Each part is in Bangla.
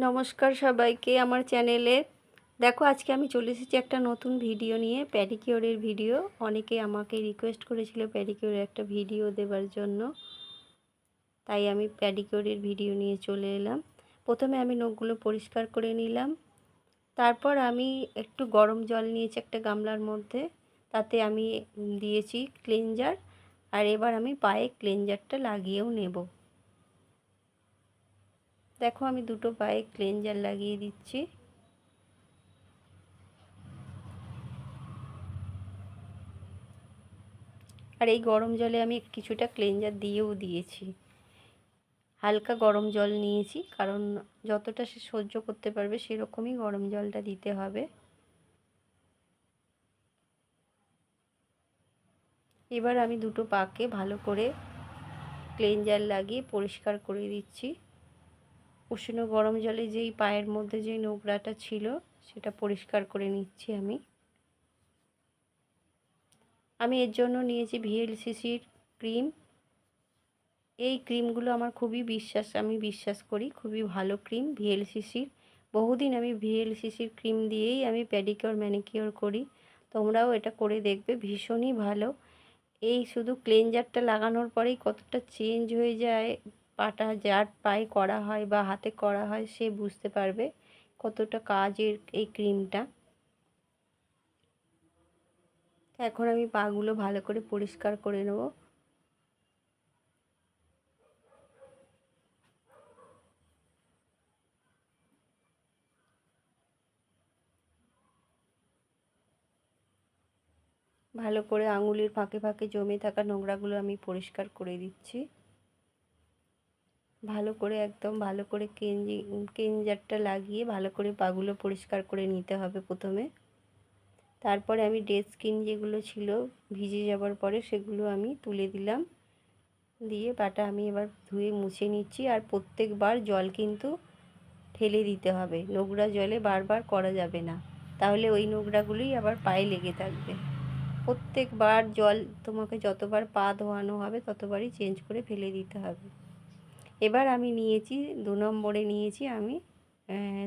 নমস্কার সবাইকে আমার চ্যানেলে। দেখো আজকে আমি চলে এসেছি একটা নতুন ভিডিও নিয়ে, প্যাডিকিওরের ভিডিও। অনেকে আমাকে রিকোয়েস্ট করেছিল প্যাডিকিওরের একটা ভিডিও দেওয়ার জন্য, তাই আমি প্যাডিকিওরের ভিডিও নিয়ে চলে এলাম। প্রথমে আমি নখগুলো পরিষ্কার করে নিলাম, তারপর আমি একটু গরম জল নিয়েছি একটা গামলার মধ্যে, তাতে আমি দিয়েছি ক্লিনজার। আর এবার আমি পায়ে ক্লিনজারটা লাগিয়েও নেব। দেখো আমি দুটো পায়ে ক্লিনজার লাগিয়ে দিচ্ছি। আর এই গরম জলে আমি কিছুটা ক্লিনজার দিয়েও দিয়েছি। হালকা গরম জল নিয়েছি, কারণ যতটা সে সহ্য করতে পারবে সেরকমই গরম জলটা দিতে হবে। এবার আমি দুটো পাকে ভালো করে ক্লিনজার লাগিয়ে পরিষ্কার করে দিচ্ছি। উষ্ণ গরম জলে যেই পায়ের মধ্যে যেই নোংরাটা ছিল সেটা পরিষ্কার করে নিচ্ছি আমি এর জন্য নিয়েছি ভিএলসিসির ক্রিম। এই ক্রিমগুলো আমার আমি বিশ্বাস করি খুবই ভালো ক্রিম ভিএলসিসির। বহুদিন আমি ভিএলসিসির ক্রিম দিয়েই আমি প্যাডিকিওর ম্যানিকিওর করি। তোমরাও এটা করে দেখবে, ভীষণই ভালো। এই শুধু ক্লিনজারটা লাগানোর পরেই কতটা চেঞ্জ হয়ে যায় পাটা, যার পায়ে করা হয় বা হাতে করা হয় সে বুঝতে পারবে কতটা কাজের এই ক্রিমটা। এখন আমি পাগুলো ভালো করে পরিষ্কার করে নেব। ভালো করে আঙুলের ফাঁকে ফাঁকে জমে থাকা নোংরাগুলো আমি পরিষ্কার করে দিচ্ছি। ভালো করে একদম ভালো করে ক্লিনজারটা লাগিয়ে ভালো করে পাগুলো পরিষ্কার করে নিতে হবে প্রথমে। তারপরে আমি ডেড স্কিন যেগুলো ছিল ভিজে যাবার পরে সেগুলো আমি তুলে দিলাম, দিয়ে পাটা আমি এবার ধুয়ে মুছে নিচ্ছি। আর প্রত্যেকবার জল কিন্তু ঢেলে দিতে হবে, নোংরা জলে বারবার করা যাবে না, তাহলে ওই নোংরাগুলোই আবার পায়ে লেগে থাকবে। প্রত্যেকবার জল তোমাকে যতবার পা ধোয়ানো হবে ততবারই চেঞ্জ করে ফেলে দিতে হবে। এবার আমি নিয়েছি 2 নম্বরে নিয়েছি আমি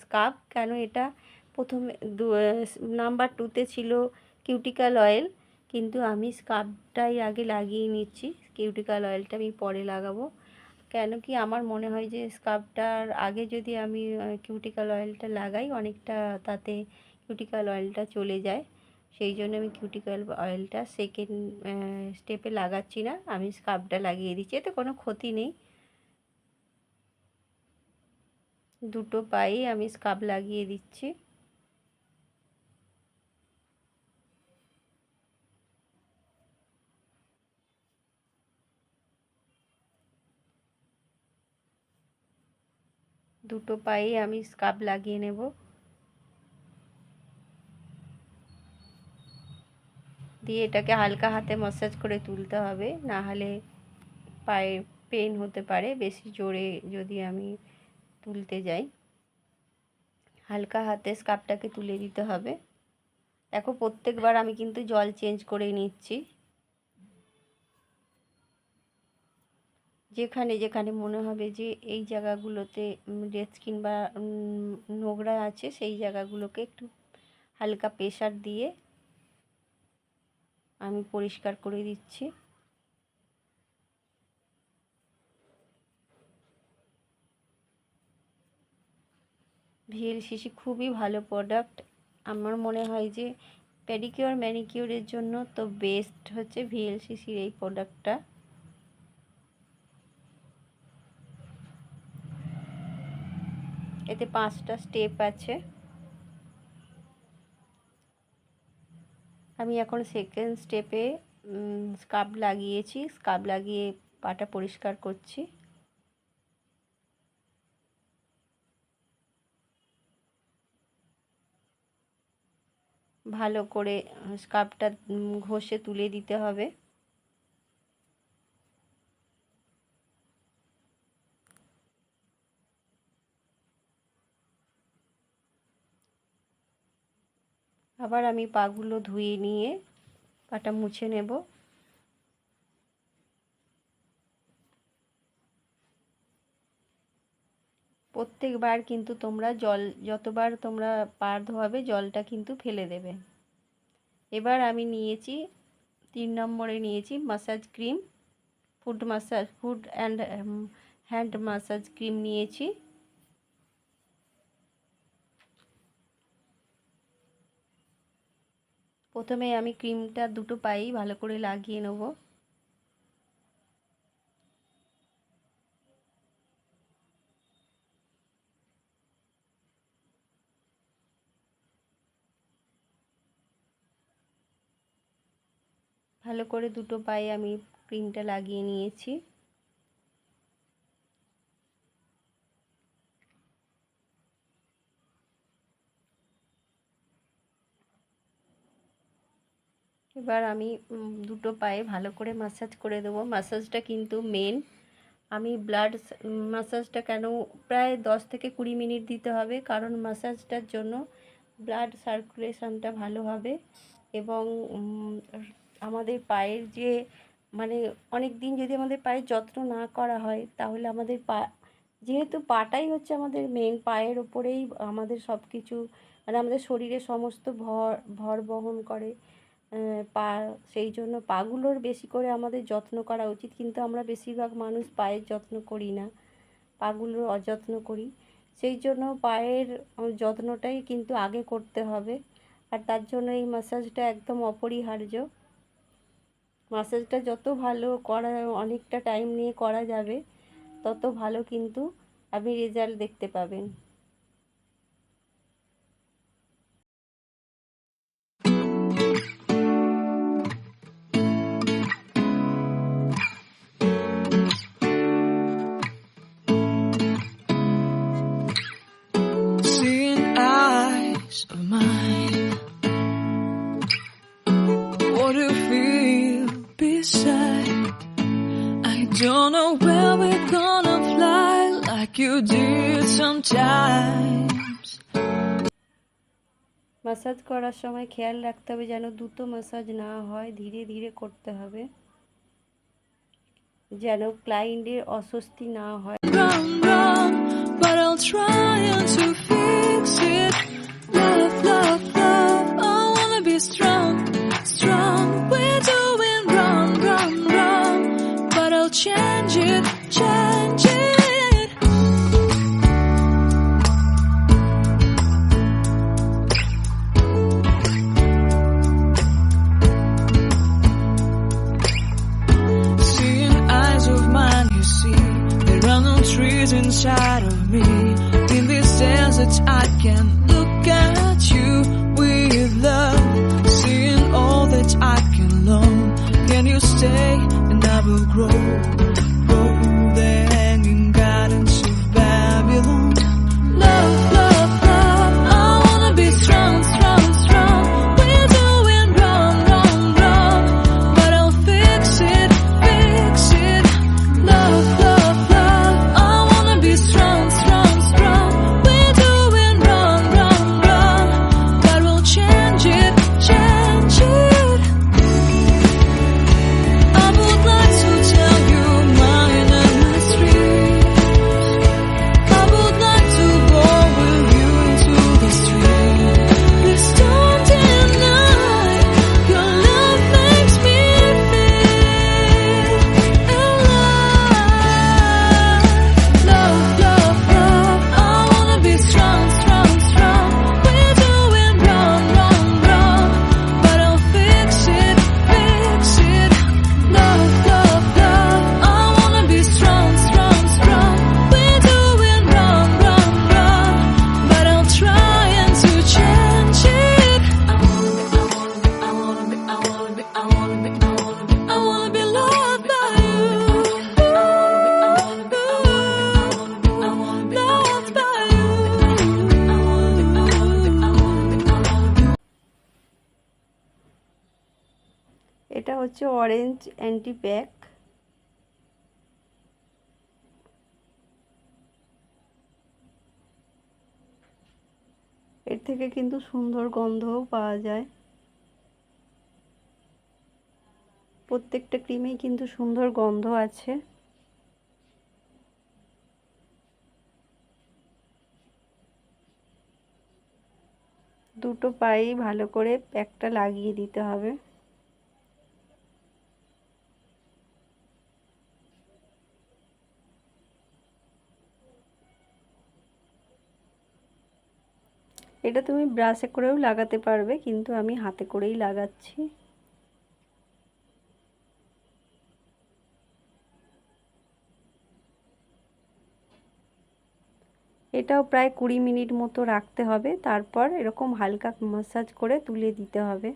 স্কাব। কেন এটা প্রথমে নাম্বার 2তে ছিল কিউটিক্যাল অয়েল, কিন্তু আমি স্কাবটাই আগে লাগিয়ে নিচ্ছি, কিউটিক্যাল অয়েলটা আমি পরে লাগাবো। কেন কি আমার মনে হয় যে স্কাবটার আগে যদি আমি কিউটিক্যাল অয়েলটা লাগাই অনেকটা তাতে কিউটিক্যাল অয়েলটা চলে যায়। সেই জন্য আমি কিউটিক্যাল অয়েলটা সেকেন্ড স্টেপে লাগাচ্ছি না, আমি স্কাবটা লাগিয়ে দিচ্ছি, এতে কোনো ক্ষতি নেই। দুটো পায়ে আমি স্কাব লাগিয়ে দিচ্ছি। দুটো পায়ে আমি স্কাব লাগিয়ে নেব, দিয়ে এটাকে হালকা হাতে ম্যাসাজ করে তুলতে হবে, না হলে পায়ে পেন হতে পারে বেশি জোরে যদি আমি তুলতে যাই। হালকা হাতে স্কাবটাকে তুলে দিতে হবে। দেখো প্রত্যেকবার আমি কিন্তু জল চেঞ্জ করে নিচ্ছি। যেখানে যেখানে মনে হবে যে এই জায়গাগুলোতে ডেড স্কিন বা নোংরা আছে সেই জায়গাগুলোকে একটু হালকা প্রেসার দিয়ে আমি পরিষ্কার করে দিচ্ছি। ভিএলসিসি খুবই ভালো প্রোডাক্ট। আমার মনে হয় যে প্যাডিকিওর ম্যানিকিওরের জন্য তো বেস্ট হচ্ছে ভিএলসিসির এই প্রোডাক্টটা। এতে 5টা স্টেপ আছে। আমি এখন সেকেন্ড স্টেপে স্কাব লাগিয়েছি, স্কাব লাগিয়ে পাটা পরিষ্কার করছি। ভালো করে স্কাবটা ঘষে তুলে দিতে হবে। আবার আমি পাগুলো ধুয়ে নিয়ে পাটা মুছে নেব। প্রত্যেকবার কিন্তু তোমরা জল যতবার তোমরা পা ধোয়াবে জলটা কিন্তু ফেলে দেবে। এবার আমি নিয়েছি 3 নম্বরে নিয়েছি massage cream, food and hand massage cream নিয়েছি। প্রথমে আমি ক্রিমটা দুটো পায়েই ভালো করে লাগিয়ে নেব। ভালো করে দুটো পায়ে আমি ক্রিমটা লাগিয়ে নিয়েছি। এবার আমি দুটো পায়ে ভালো করে মাসাজ করে দেবো। মাসাজটা কিন্তু মেন। আমি ব্লাড মাসাজটা কেন প্রায় 10 থেকে 20 মিনিট দিতে হবে, কারণ মাসাজটার জন্য ব্লাড সার্কুলেশনটা ভালো হবে এবং আমাদের পায়ের যে মানে অনেক দিন যদি আমাদের পায়ের যত্ন না করা হয় তাহলে আমাদের যেহেতু পাটাই হচ্ছে আমাদের মেন, পায়ের ওপরেই আমাদের সব কিছু মানে আমাদের শরীরে সমস্ত ভর বহন করে পা, সেই জন্য পাগুলোর বেশি করে আমাদের যত্ন করা উচিত। কিন্তু আমরা বেশিরভাগ মানুষ পায়ের যত্ন করি না, পাগুলোর অযত্ন করি। সেই জন্য পায়ের যত্নটাই কিন্তু আগে করতে হবে, আর তার জন্য এই ম্যাসাজটা একদম অপরিহার্য। ম্যাসাজটা যত ভালো করা, অনেকটা টাইম নিয়ে করা যাবে, তত ভালো কিন্তু আপনি রেজাল্ট দেখতে পাবেন। Don't know where we're gonna fly like you did sometimes. Massage করার সময় খেয়াল রাখতে হবে যেন দ্রুত ম্যাসাজ না হয়, ধীরে ধীরে করতে হবে, যেন ক্লায়েন্টের অস্বস্তি না হয়। Run, but I'll try to fix it. Love, love, love, I wanna be strong, strong. We're doing wrong, but I'll change it, change it. Seeing eyes of mine, you see, there are no trees inside of me. In this desert, I can look at you with love. Seeing all that I can learn. Can you stay and I will grow? Grow the hanging gardens of Babylon. Love, love, love, I wanna be strong, strong, strong. We're doing wrong, but I'll fix it, fix it. Love, love, love, I wanna be strong, strong, strong. We're doing wrong, but we'll change it, change it. I would like to tell you mine and my street. I would like to go with you into the street. Please don't deny, your love makes me feel alive. Love, love, love, I wanna be strong, strong, strong. We're doing wrong, but I'll fix it, fix it. Love, love, love, I wanna be strong, strong, strong. We're doing wrong, but I'll try to change it. I wanna be loved by you. Loved by you. এটা হচ্ছে অরেঞ্জ অ্যান্টি প্যাক। এর থেকে কিন্তু সুন্দর গন্ধও পাওয়া যায়। প্রত্যেকটা ক্রিমেই কিন্তু সুন্দর গন্ধ আছে। দুটো পায়েই ভালো করে প্যাকটা লাগিয়ে দিতে হবে। এটা তুমি ব্রাশে করেও লাগাতে পারবে, কিন্তু আমি হাতে করেই লাগাচ্ছি। এটাও প্রায় 20 মিনিট মতো রাখতে হবে, তারপর এরকম হালকা ম্যাসাজ করে তুলে দিতে হবে।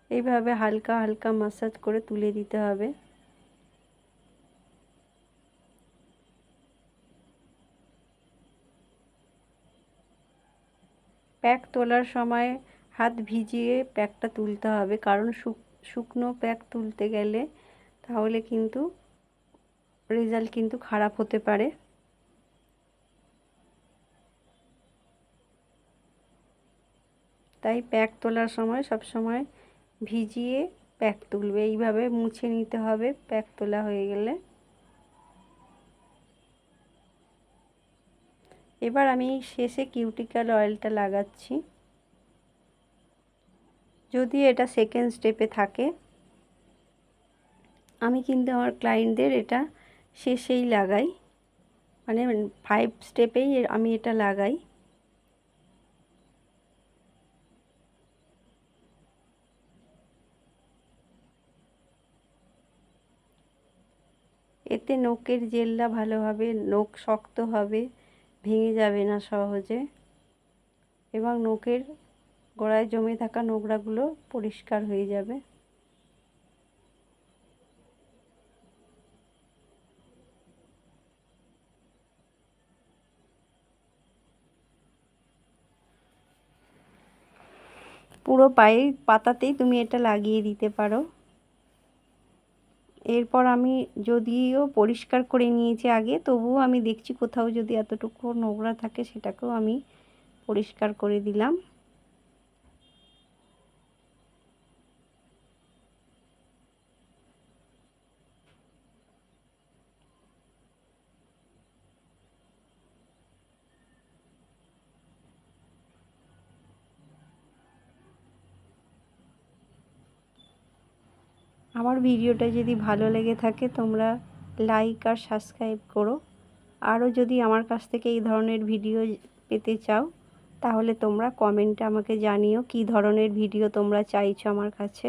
এইভাবে হালকা হালকা ম্যাসাজ করে তুলে দিতে হবে। প্যাক তোলার সময় হাত ভিজিয়ে প্যাকটা তুলতে হবে, কারণ শুকনো প্যাক তুলতে গেলে তাহলে কিন্তু রেজাল্ট কিন্তু খারাপ হতে পারে। তাই প্যাক তোলার সময় সব সময় ভিজিয়ে প্যাক তুলবে। এইভাবে মুছে নিতে হবে প্যাক তোলা হয়ে গেলে। এবার আমি শেষে কিউটিক্যাল অয়েলটা লাগাচ্ছি। যদি এটা সেকেন্ড স্টেপে থাকে, আমি কিন্তু আমার ক্লায়েন্টদের এটা শেষেই লাগাই, মানে 5 স্টেপেই আমি এটা লাগাই। এতে নখের জেলটা ভালোভাবে, নখ শক্ত হবে, ভেঙে যাবে না সহজে, এবং নখের গোড়ায় জমে থাকা নোংরাগুলো পরিষ্কার হয়ে যাবে। পুরো পায়ের পাতাতেই তুমি এটা লাগিয়ে দিতে পারো। এরপর আমি যদিও পরিষ্কার করে নিয়েছি আগে, তবুও আমি দেখছি কোথাও যদি এতটুকু নোংরা থাকে সেটাকেও আমি পরিষ্কার করে দিলাম। আমার ভিডিওটা যদি ভালো লেগে থাকে তোমরা লাইক আর সাবস্ক্রাইব করো। আরও যদি আমার কাছ থেকে এই ধরনের ভিডিও পেতে চাও, তাহলে তোমরা কমেন্টে আমাকে জানিও কী ধরনের ভিডিও তোমরা চাইছো আমার কাছে।